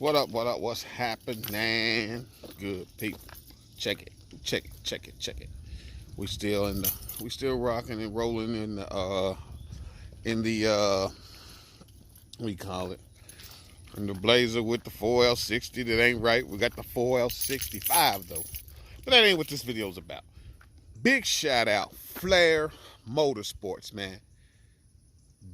What up? What up? What's happening? Good people. Check it. Check it. Check it. Check it. We still rocking and rolling in the what do you call it? In the Blazer with the 4L60 that ain't right. We got the 4L65 though. But that ain't what this video's about. Big shout out Flair Motorsports, man.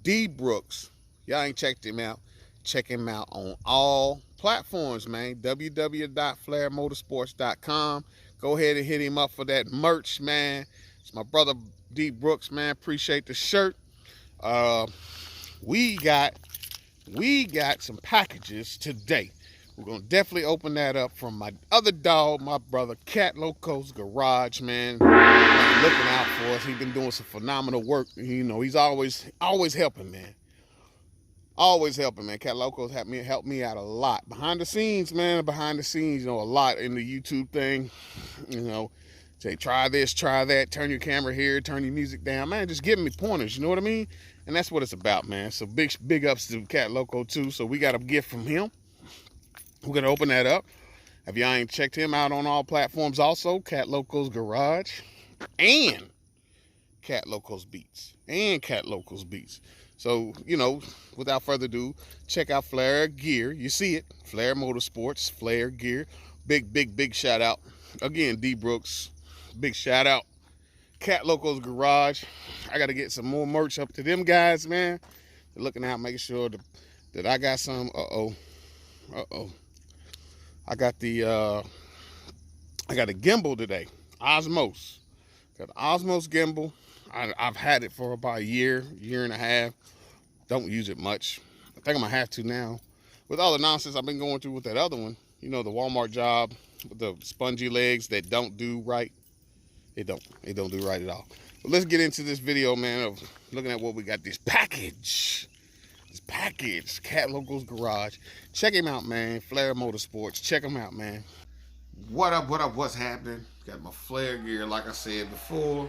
D Brooks. Y'all ain't checked him out. Check him out on all platforms, man. www.flairmotorsports.com. Go ahead and hit him up for that merch, man. It's my brother D Brooks, man. Appreciate the shirt. We got some packages today. We're gonna definitely open that up from my other dog, my brother Ky.40144's garage, man. Looking out for us. He's been doing some phenomenal work. You know, he's always helping, man. Always helping, man. Ky.40144's helped me out a lot. Behind the scenes, man. Behind the scenes, you know, a lot in the YouTube thing. You know, say try this, try that, turn your camera here, turn your music down. Man, just giving me pointers, you know what I mean? And that's what it's about, man. So big ups to Ky.40144 too. So we got a gift from him. We're gonna open that up. If y'all ain't checked him out on all platforms also, Ky.40144's garage and Ky.40144's beats. So, you know, without further ado, check out Flair Gear. You see it, Flair Motorsports, Flair Gear. Big shout out. Again, D Brooks, big shout out. Ky.40144's garage. I got to get some more merch up to them guys, man. They're looking out, making sure that I got some. I got a gimbal today, Osmos. Got the Osmos gimbal. I've had it for about a year and a half. Don't use it much. I think I'm gonna have to now. With all the nonsense I've been going through with that other one, you know, the Walmart job with the spongy legs that don't do right. It don't do right at all. But let's get into this video, man, of looking at what we got. This package, Ky.40144's garage. Check him out, man. Flair Motorsports. Check him out, man. What up? What's happening? Got my Flair gear, like I said before.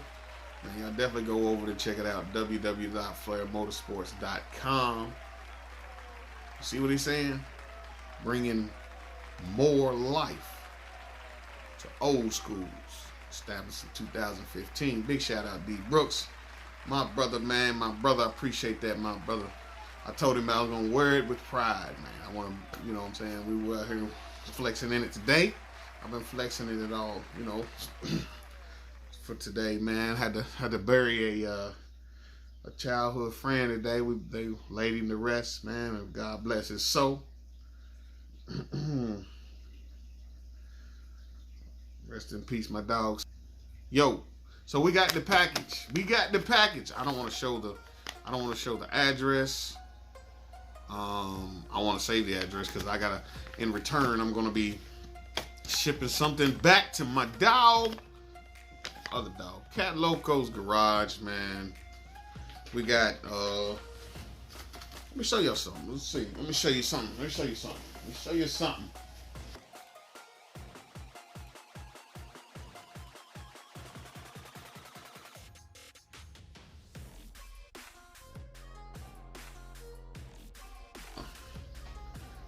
And y'all definitely go over to check it out, www.flairmotorsports.com. See what he's saying? Bringing more life to old schools. Established in 2015. Big shout out D Brooks. My brother, man. My brother, I appreciate that, my brother. I told him I was going to wear it with pride, man. I want to, you know what I'm saying? We were out here flexing in it today. I've been flexing it at all, you know. For today, man, had to bury a childhood friend today. They laid him to rest, man, and God bless his soul. Rest in peace, my dogs. Yo, so we got the package. I don't want to show the address. I want to save the address because I gotta. In return, I'm gonna be shipping something back to my dog. Other dog, Ky.40144's garage, man. We got let me show y'all something. Let's see. Let me show you something.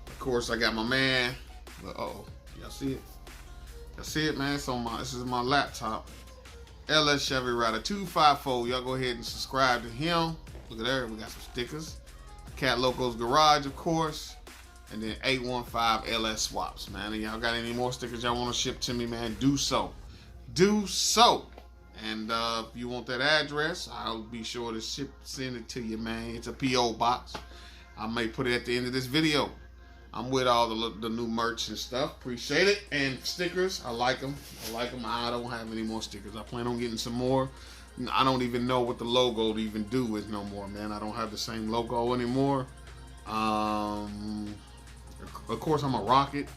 Of course, I got my man. Y'all see it? Y'all see it, man? This is my laptop. LS Chevy Rider 254. Y'all go ahead and subscribe to him. Look at there, we got some stickers. Ky.40144's garage, of course. And then 815 LS swaps, man. And y'all got any more stickers y'all want to ship to me, man, do so. And if you want that address, I'll be sure to send it to you, man. It's a P.O.Box. I may put it at the end of this video. I'm with all the new merch and stuff. Appreciate it. And stickers, I like them. I don't have any more stickers. I plan on getting some more. I don't even know what the logo to even do with no more, man. I don't have the same logo anymore. Of course, I'm a rocket.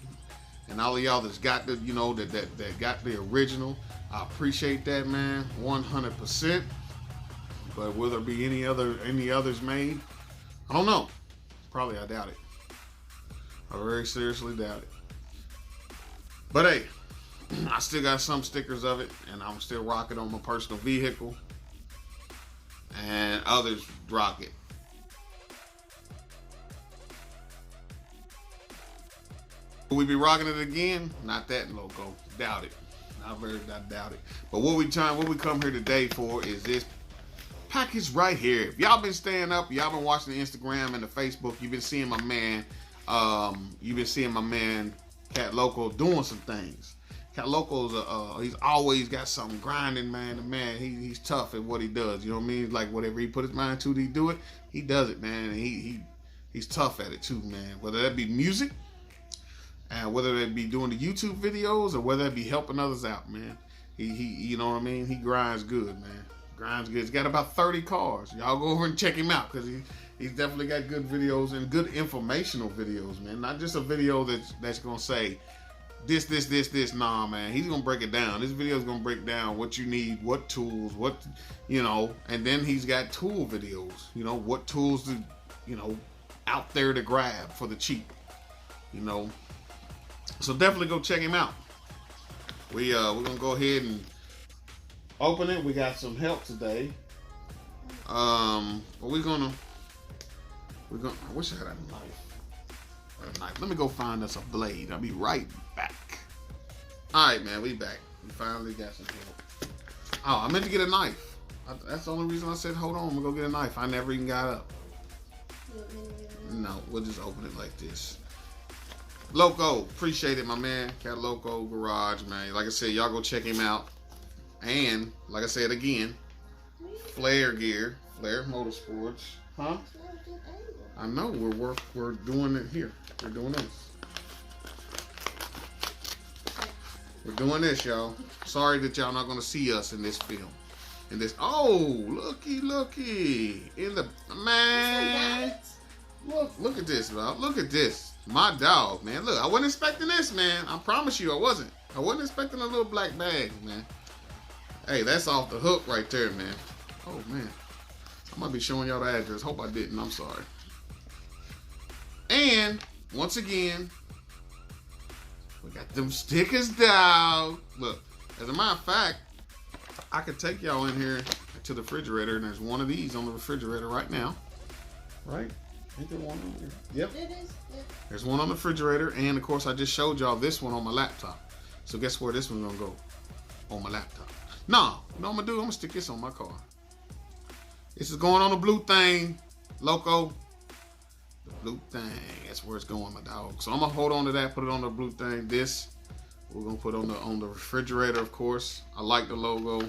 And all of y'all that's got the, you know, that got the original, I appreciate that, man, 100%. But will there be any others made? I don't know. Probably, I doubt it. I very seriously doubt it. But hey, I still got some stickers of it, and I'm still rocking on my personal vehicle. And others rock it. Will we be rocking it again? Not that loco. Doubt it. I doubt it. But what we come here today for is this package right here. If y'all been staying up, y'all been watching the Instagram and the Facebook, you've been seeing my man, Cat Loco doing some things. Cat Loco's he's always got something grinding, man. The man, he's tough at what he does. You know what I mean? Like whatever he put his mind to, he do it. He does it, man. And he's tough at it too, man. Whether that be music, and whether that be doing the YouTube videos, or whether that be helping others out, man. He you know what I mean? He grinds good, man. Grinds good. He's got about 30 cars. Y'all go over and check him out because he's definitely got good videos and good informational videos, man. Not just a video that's gonna say this. Nah, man. He's gonna break it down. This video is gonna break down what you need, what tools, what, you know, and then he's got tool videos. You know, what tools to, you know, out there to grab for the cheap. You know. So definitely go check him out. We're gonna go ahead and open it. We got some help today. But we're gonna. I wish I had a knife. Let me go find us a blade. I'll be right back. All right, man. We back. We finally got some help. Oh, I meant to get a knife. That's the only reason I said hold on. I'm gonna go get a knife. I never even got up. No, we'll just open it like this. Loco, appreciate it, my man. Cat Loco Garage, man. Like I said, y'all go check him out. And like I said again, Flare Gear, Flare Motorsports, huh? I know we're doing it here. We're doing this. We're doing this, y'all. Sorry that y'all not gonna see us in this film. In this, oh, looky, in the man. Look at this, bro. Look at this. My dog, man. Look, I wasn't expecting this, man. I promise you I wasn't. I wasn't expecting a little black bag, man. Hey, that's off the hook right there, man. Oh, man. I might be showing y'all the address. Hope I didn't. I'm sorry. And, once again, we got them stickers down. Look, as a matter of fact, I could take y'all in here to the refrigerator, and there's one of these on the refrigerator right now. Right? Ain't there one on here? Yep. It is. Yep. There's one on the refrigerator, and of course I just showed y'all this one on my laptop. So guess where this one's gonna go? On my laptop. Nah, you know what I'm gonna do? I'm gonna stick this on my car. This is going on the blue thing, Loco. The blue thing. That's where it's going, my dog. So I'm gonna hold on to that, put it on the blue thing. This we're gonna put on the refrigerator, of course. I like the logo.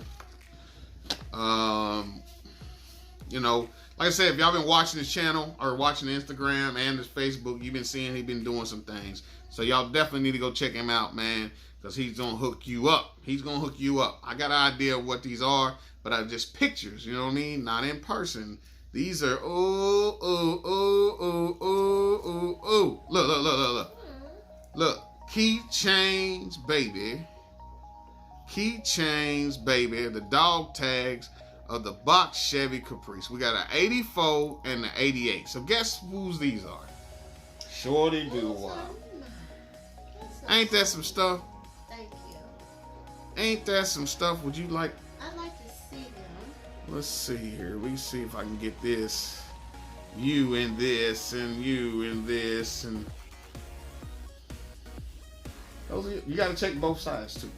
You know. Like I said, if y'all been watching this channel or watching the Instagram and this Facebook, you've been seeing he been doing some things. So y'all definitely need to go check him out, man, because he's going to hook you up. He's going to hook you up. I got an idea of what these are, but I just pictures, you know what I mean? Not in person. These are, Look, keychains, baby. Keychains, baby. The dog tags of the box Chevy Caprice. We got an 84 and an 88. So guess whose these are? Shorty do. Ain't that some stuff? Thank you. Ain't that some stuff? Would you like? I'd like to see them. Let's see here. We see if I can get this. You and this and you and this and those are, you got to check both sides too.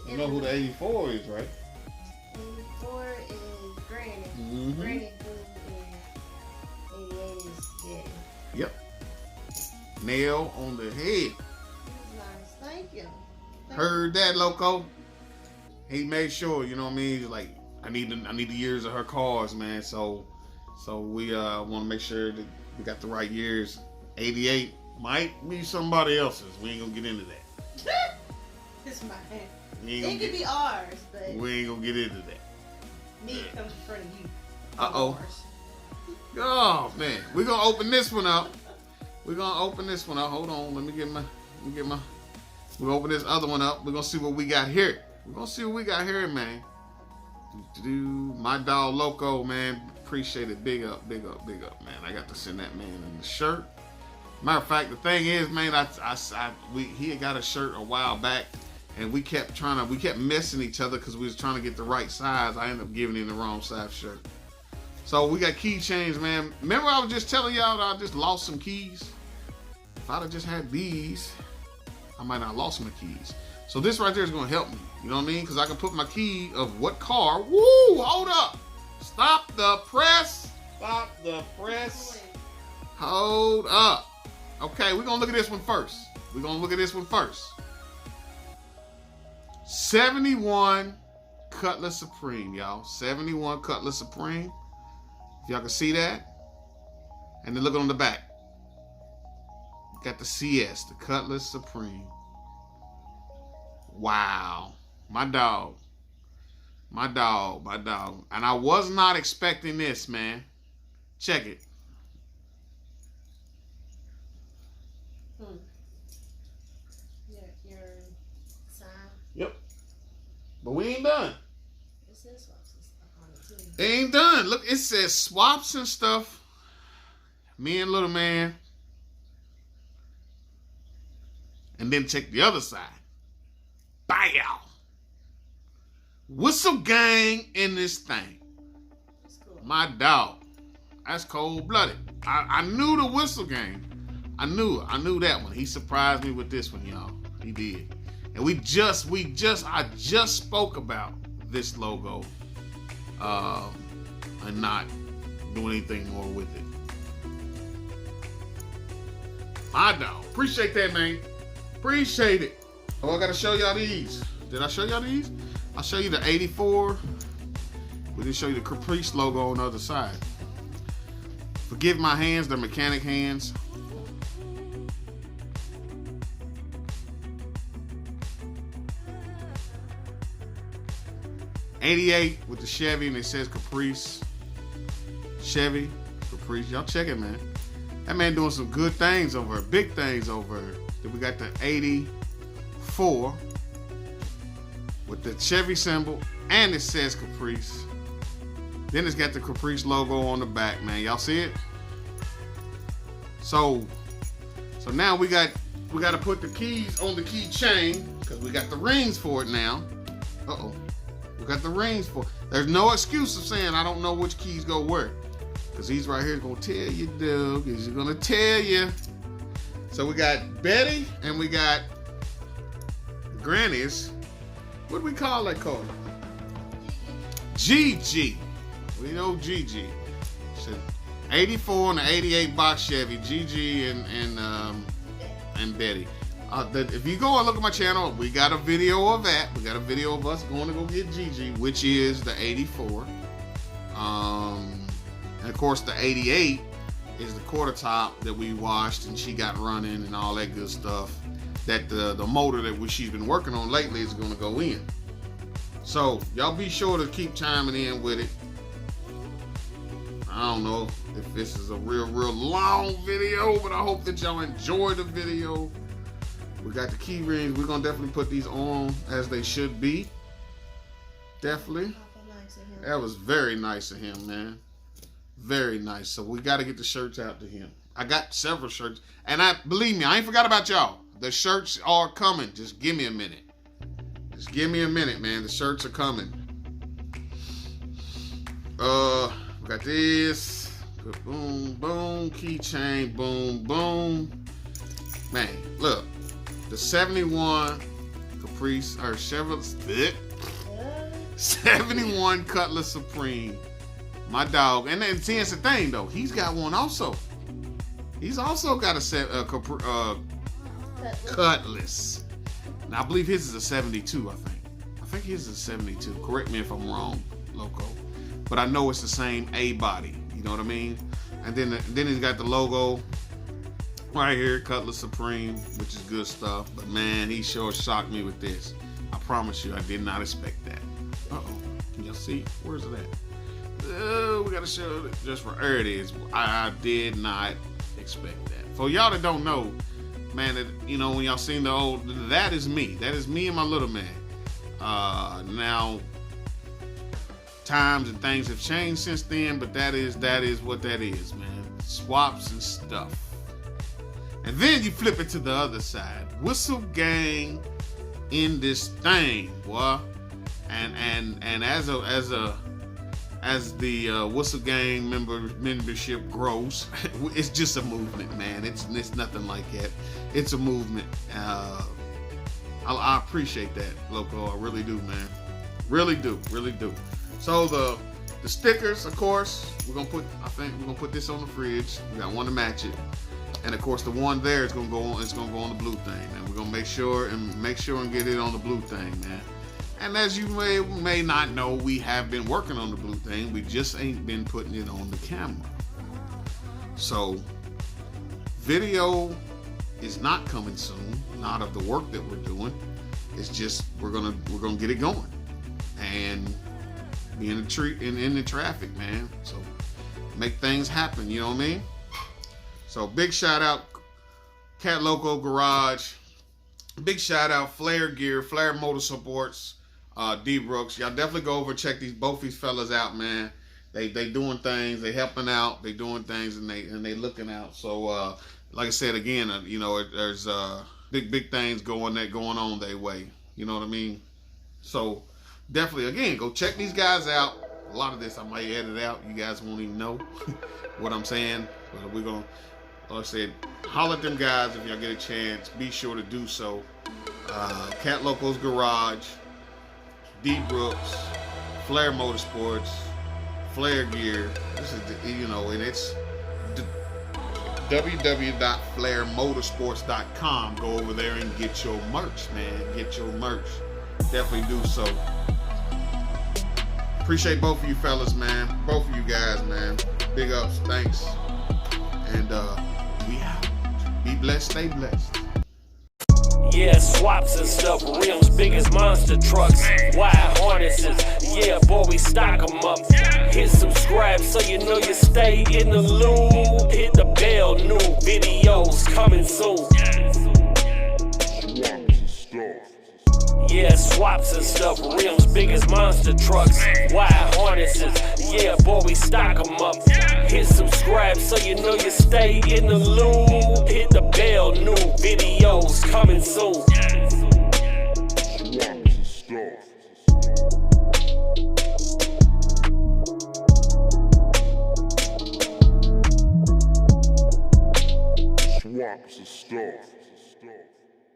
You know who the 84 is, right? 84 is Granny. Mm-hmm. Granny Boo and 88 is Daddy. Yep. Nail on the head. Nice. Thank you. Heard that, Loco? He made sure, you know what I mean? He's like, I need the years of her cars, man. So we want to make sure that we got the right years. 88 might be somebody else's. We ain't gonna get into that. It's mine. It could be ours, but we ain't gonna get into that. Me comes in front of you. Uh-oh. Oh man, we're gonna open this one up. We're gonna open this one up. Hold on, let me get my. We're gonna open this other one up. We're gonna see what we got here. We're gonna see what we got here, man. My dog Loco, man. Appreciate it. Big up, man. I got to send that man in the shirt. Matter of fact, the thing is, man, he had got a shirt a while back, and we kept messing each other because we was trying to get the right size. I ended up giving him the wrong size shirt. So we got keychains, man. Remember I was just telling y'all that I just lost some keys? If I'd have just had these, I might not have lost my keys. So this right there is gonna help me. You know what I mean? Because I can put my key of what car. Woo! Hold up! Stop the press! Stop the press! Hold up! Okay, we're gonna look at this one first. 71 Cutlass Supreme, y'all. 71 Cutlass Supreme. If y'all can see that. And then look on the back. Got the CS, the Cutlass Supreme. Wow. My dog. And I was not expecting this, man. Check it. Your sign. Yep. But we ain't done. It says swaps and stuff on it too. It ain't done. Look, it says swaps and stuff. Me and little man. And then check the other side. Bow. Whistle gang in this thing. That's cool. My dog. That's cold-blooded. I knew the whistle gang. I knew that one. He surprised me with this one, y'all. He did. And I just spoke about this logo. And not doing anything more with it. My dog. Appreciate that, man. Appreciate it. Oh, I gotta show y'all these. Did I show y'all these? I'll show you the 84. We didn't show you the Caprice logo on the other side. Forgive my hands, they're mechanic hands. '88 with the Chevy, and it says Caprice. Chevy, Caprice. Y'all check it, man. That man doing some good things over, big things over. Then we got the 84 with the Chevy symbol, and it says Caprice. Then it's got the Caprice logo on the back, man. Y'all see it? So now we got to put the keys on the keychain because we got the rings for it now. Uh-oh. We got the rings for it. There's no excuse of saying I don't know which keys go where. Because he's right here going to tell you, Doug. He's going to tell you. So we got Betty and we got Granny's. What do we call that car? GG. We know GG. So 84 and the 88 box Chevy. GG and Betty. If you go and look at my channel, we got a video of that. We got a video of us going to go get GG, which is the 84. And of course the 88 is the quarter top that we washed and she got running and all that good stuff. That the motor that she's been working on lately is going to go in. So y'all be sure to keep chiming in with it. I don't know if this is a real long video, but I hope that y'all enjoy the video. We got the key rings. We're going to definitely put these on as they should be. Definitely. That was very nice of him, man. Very nice. So we got to get the shirts out to him. I got several shirts. And believe me, I ain't forgot about y'all. The shirts are coming. Just give me a minute. Just give me a minute, man. The shirts are coming. We got this. Boom, boom. Keychain. Boom, boom. Man, look. The 71 Caprice, or Chevrolet. 71 Cutlass Supreme. My dog. And then see, it's the thing, though. He's got one also. He's also got a Cutlass. Now, I believe his is a 72, I think. I think his is a 72. Correct me if I'm wrong, Loco. But I know it's the same A body. You know what I mean? And then he's got the logo right here, Cutlass Supreme, which is good stuff. But, man, he sure shocked me with this. I promise you, I did not expect that. Uh-oh. Can y'all see? Where's it at? We got to show it just for there it is. I did not expect that. For y'all that don't know, man, that, you know, when y'all seen the old, that is me. That is me and my little man. Now, times and things have changed since then, but that is what that is, man. Swaps and stuff. And then you flip it to the other side. Whistle Gang in this thing, boy. And as the Whistle Gang membership grows, it's just a movement, man. It's nothing like that. It's a movement. I appreciate that, Loco. I really do, man. Really do. So the stickers, of course, I think we're gonna put this on the fridge. We got one to match it. And of course the one there is gonna go on the blue thing, man. We're gonna make sure and get it on the blue thing, man. And as you may not know, we have been working on the blue thing. We just ain't been putting it on the camera. So video is not coming soon, not of the work that we're doing. It's just we're gonna get it going and be in the traffic, man. So make things happen, you know what I mean? So big shout out Cat Loco Garage. Big shout out Flare Gear, Flare Motorsports, D Brooks. Y'all definitely go over and check both these fellas out, man. They doing things, they helping out, they doing things, and they looking out. So like I said again, you know, there's big things going on their way. You know what I mean? So definitely, again, go check these guys out. A lot of this I might edit out. You guys won't even know what I'm saying. But we're gonna, like I said, holler at them guys if y'all get a chance. Be sure to do so. Cat Loco's Garage, D Brooks, Flare Motorsports, Flare Gear. This is and it's www.flaremotorsports.com. Go over there and get your merch, man. Get your merch. Definitely do so. Appreciate both of you fellas, man. Both of you guys, man. Big ups. Thanks. And we out. Be blessed. Stay blessed. Yeah, swaps and stuff, rims big as monster trucks, wide harnesses, yeah boy we stock them up. Hit subscribe so you know you stay in the loop. Hit the bell, new videos coming soon. Yeah, swaps and stuff, rims big as monster trucks, wide harnesses, yeah boy we stock them up. Hit subscribe so you know you stay in the loop. Hit the bell, new videos coming soon. Swaps and stuff.